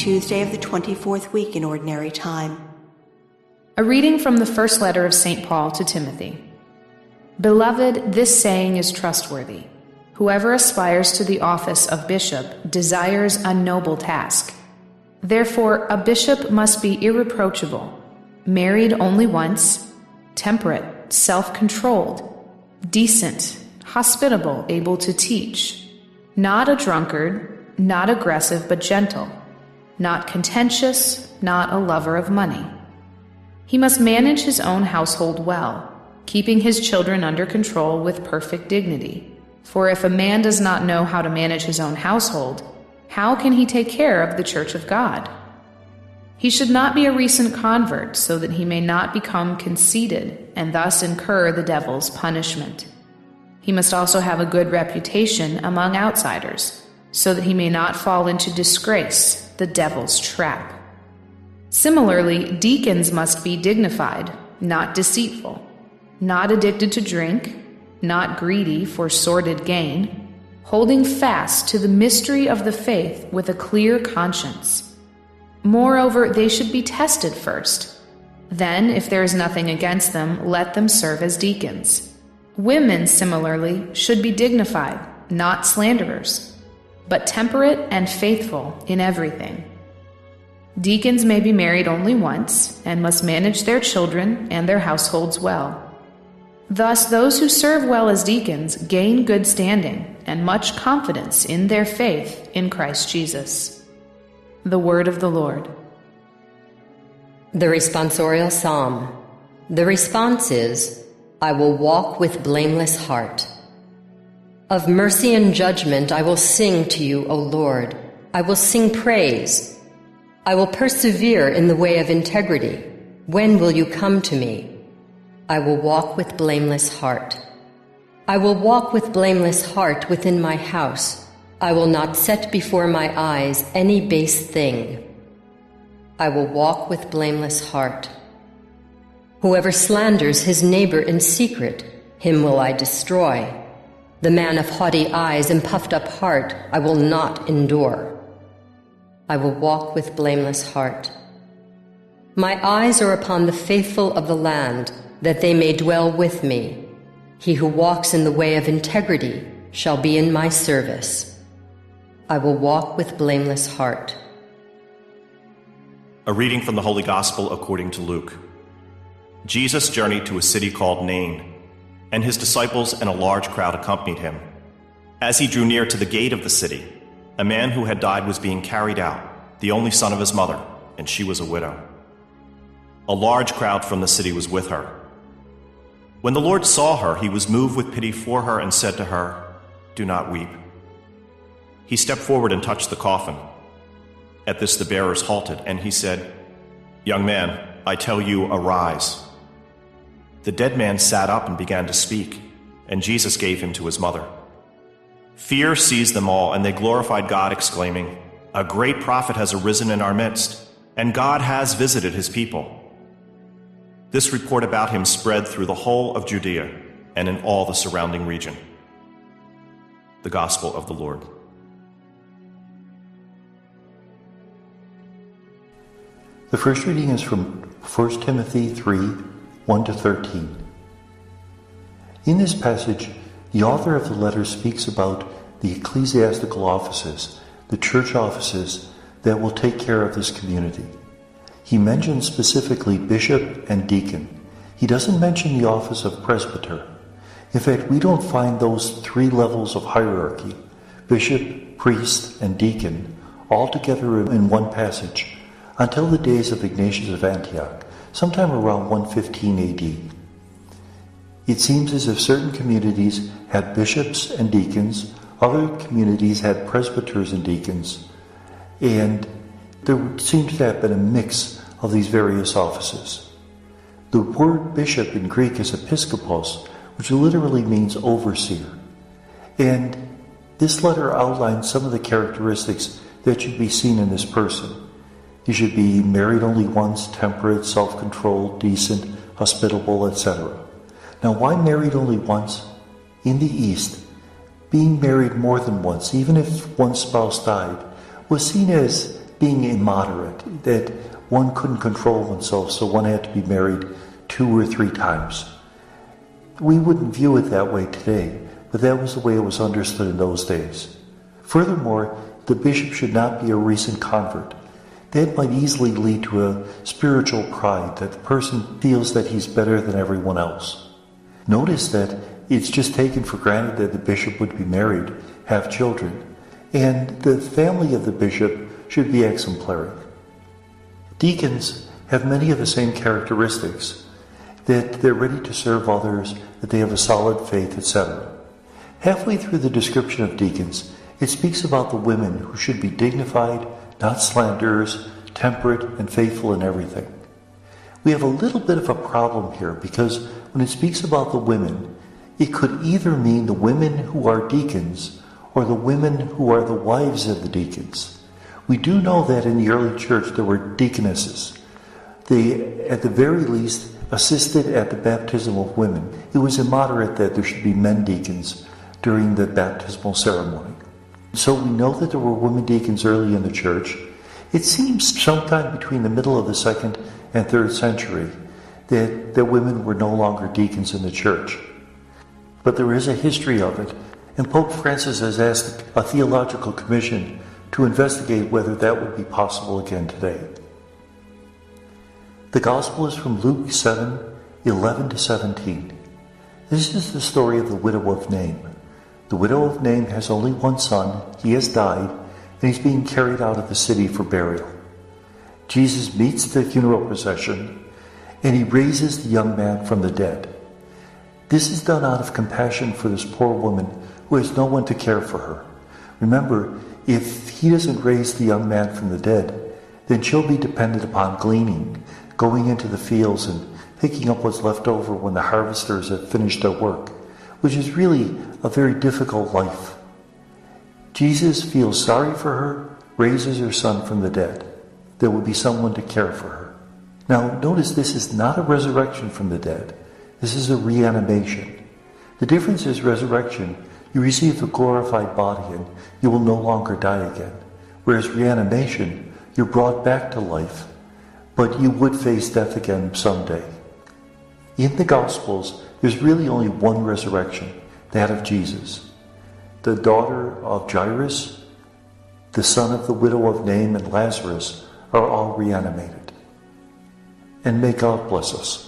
Tuesday of the 24th week in Ordinary Time. A reading from the first letter of St. Paul to Timothy. Beloved, this saying is trustworthy. Whoever aspires to the office of bishop desires a noble task. Therefore, a bishop must be irreproachable, married only once, temperate, self-controlled, decent, hospitable, able to teach, not a drunkard, not aggressive but gentle, not contentious, not a lover of money. He must manage his own household well, keeping his children under control with perfect dignity. For if a man does not know how to manage his own household, how can he take care of the church of God? He should not be a recent convert, so that he may not become conceited and thus incur the devil's punishment. He must also have a good reputation among outsiders, so that he may not fall into disgrace, the devil's trap. Similarly, deacons must be dignified, not deceitful, not addicted to drink, not greedy for sordid gain, holding fast to the mystery of the faith with a clear conscience. Moreover, they should be tested first. Then, if there is nothing against them, let them serve as deacons. Women, similarly, should be dignified, not slanderers, but temperate and faithful in everything. Deacons may be married only once, and must manage their children and their households well. Thus, those who serve well as deacons gain good standing and much confidence in their faith in Christ Jesus. The word of the Lord. The responsorial psalm. The response is, I will walk with blameless heart. Of mercy and judgment I will sing to you, O Lord. I will sing praise. I will persevere in the way of integrity. When will you come to me? I will walk with blameless heart. I will walk with blameless heart within my house. I will not set before my eyes any base thing. I will walk with blameless heart. Whoever slanders his neighbor in secret, him will I destroy. The man of haughty eyes and puffed up heart I will not endure. I will walk with blameless heart. My eyes are upon the faithful of the land, that they may dwell with me. He who walks in the way of integrity shall be in my service. I will walk with blameless heart. A reading from the Holy Gospel according to Luke. Jesus journeyed to a city called Nain, and his disciples and a large crowd accompanied him. As he drew near to the gate of the city, a man who had died was being carried out, the only son of his mother, and she was a widow. A large crowd from the city was with her. When the Lord saw her, he was moved with pity for her and said to her, Do not weep. He stepped forward and touched the coffin. At this the bearers halted, and he said, Young man, I tell you, arise. The dead man sat up and began to speak, and Jesus gave him to his mother. Fear seized them all, and they glorified God, exclaiming, A great prophet has arisen in our midst, and God has visited his people. This report about him spread through the whole of Judea and in all the surrounding region. The Gospel of the Lord. The first reading is from 1 Timothy 3, 1-13. In this passage, the author of the letter speaks about the ecclesiastical offices, the church offices that will take care of this community. He mentions specifically bishop and deacon. He doesn't mention the office of presbyter. In fact, we don't find those three levels of hierarchy, bishop, priest, and deacon, all together in one passage until the days of Ignatius of Antioch, sometime around 115 AD. It seems as if certain communities had bishops and deacons, other communities had presbyters and deacons, and there seems to have been a mix of these various offices. The word bishop in Greek is episkopos, which literally means overseer. And this letter outlines some of the characteristics that should be seen in this person. He should be married only once, temperate, self-controlled, decent, hospitable, etc. Now, why married only once? In the East, being married more than once, even if one spouse died, was seen as being immoderate, that one couldn't control oneself, so one had to be married 2 or 3 times. We wouldn't view it that way today, but that was the way it was understood in those days. Furthermore, the bishop should not be a recent convert. That might easily lead to a spiritual pride, that the person feels that he's better than everyone else. Notice that it's just taken for granted that the bishop would be married, have children, and the family of the bishop should be exemplary. Deacons have many of the same characteristics, that they're ready to serve others, that they have a solid faith, etc. Halfway through the description of deacons, it speaks about the women who should be dignified, not slanderers, temperate, and faithful in everything. We have a little bit of a problem here because when it speaks about the women, it could either mean the women who are deacons or the women who are the wives of the deacons. We do know that in the early church there were deaconesses. They, at the very least, assisted at the baptism of women. It was immoderate that there should be men deacons during the baptismal ceremony. So we know that there were women deacons early in the church. It seems sometime between the middle of the 2nd and 3rd century that women were no longer deacons in the church. But there is a history of it, and Pope Francis has asked a theological commission to investigate whether that would be possible again today. The Gospel is from Luke 7:11-17. This is the story of the widow of Nain. The widow of Nain has only one son, he has died, and he's being carried out of the city for burial. Jesus meets the funeral procession, and he raises the young man from the dead. This is done out of compassion for this poor woman who has no one to care for her. Remember, if he doesn't raise the young man from the dead, then she'll be dependent upon gleaning, going into the fields and picking up what's left over when the harvesters have finished their work, which is really a very difficult life. Jesus feels sorry for her, raises her son from the dead. There will be someone to care for her. Now, notice this is not a resurrection from the dead. This is a reanimation. The difference is resurrection. You receive the glorified body and you will no longer die again. Whereas reanimation, you're brought back to life, but you would face death again someday. In the Gospels, there's really only one resurrection, that of Jesus. The daughter of Jairus, the son of the widow of Nain, and Lazarus are all reanimated. And may God bless us.